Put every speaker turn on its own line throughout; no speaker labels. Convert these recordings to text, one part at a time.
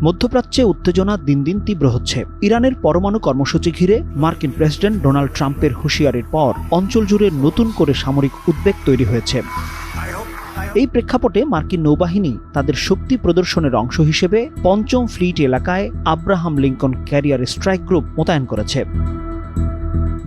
মধ্যপ্রাচ্যে উত্তেজনা দিন দিন তীব্র হচ্ছে। ইরানের পরমাণু কর্মসূচি ঘিরে মার্কিন প্রেসিডেন্ট ডোনাল্ড ট্রাম্পের হুঁশিয়ারির পর অঞ্চল জুড়ে নতুন করে সামরিক উদ্বেগ তৈরি হয়েছে। এই প্রেক্ষাপটে মার্কিন নৌবাহিনী তাদের শক্তি প্রদর্শনের অংশ হিসেবে পঞ্চম ফ্লিট এলাকায় Abraham Lincoln career strike group মোতায়েন করেছে।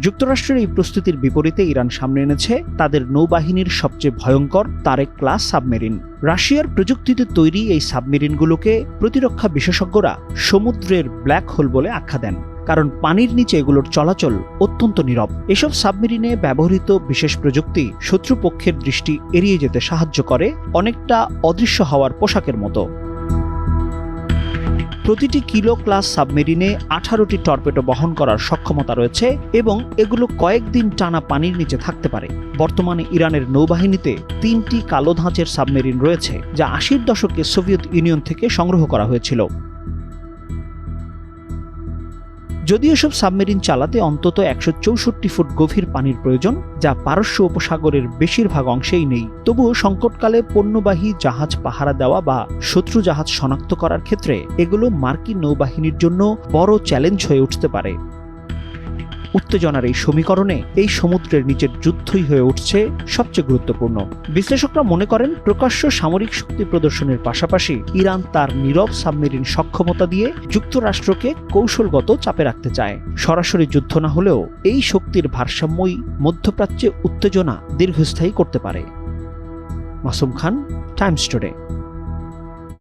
যুক্তরাষ্ট্রের এই প্রস্তুতির বিপরীতে ইরান সামনে এনেছে তাদের নৌবাহিনীর সবচেয়ে ভয়ঙ্কর তারেক ক্লাস সাবমেরিন। রাশিয়ার প্রযুক্তিতে তৈরি এই সাবমেরিনগুলোকে প্রতিরক্ষা বিশেষজ্ঞরা সমুদ্রের ব্ল্যাক হোল বলে আখ্যা দেন, কারণ পানির নিচে এগুলোর চলাচল অত্যন্ত নীরব। এসব সাবমেরিনে ব্যবহৃত বিশেষ প্রযুক্তি শত্রুপক্ষের দৃষ্টি এড়িয়ে যেতে সাহায্য করে, অনেকটা অদৃশ্য হওয়ার পোশাকের মতো। প্রতিটি কিলো ক্লাস সাবমেরিনে 18টি টর্পেডো বহন করার সক্ষমতা রয়েছে এবং এগুলো কয়েকদিন টানা পানির নিচে থাকতে পারে। বর্তমানে ইরানের নৌবাহিনীতে 3টি কালো ধাঁচের সাবমেরিন রয়েছে, যা 80-র দশকে সোভিয়েত ইউনিয়ন থেকে সংগ্রহ করা হয়েছিল। যদিও এসব সাবমেরিন চালাতে অন্তত 164 ফুট গভীর পানির প্রয়োজন, যা পারস্য উপসাগরের বেশিরভাগ অংশেই নেই, তবুও সংকটকালে পণ্যবাহী জাহাজ পাহারা দেওয়া বা শত্রু জাহাজ শনাক্ত করার ক্ষেত্রে এগুলো মার্কিন নৌবাহিনীর জন্য বড় চ্যালেঞ্জ হয়ে উঠতে পারে। উত্তেজনার এই সমীকরণে এই সমুদ্রের নিচের যুদ্ধই হয়ে উঠছে সবচেয়ে গুরুত্বপূর্ণ। বিশ্লেষকরা মনে করেন, প্রকাশ্য সামরিক শক্তি প্রদর্শনের পাশাপাশি ইরান তার নীরব সাবমেরিন সক্ষমতা দিয়ে যুক্তরাষ্ট্রকে কৌশলগত চাপে রাখতে চায়। সরাসরি যুদ্ধ না হলেও এই শক্তির ভারসাম্যই মধ্যপ্রাচ্যে উত্তেজনা দীর্ঘস্থায়ী করতে পারে। মাসুম খান, টাইমস টুডে।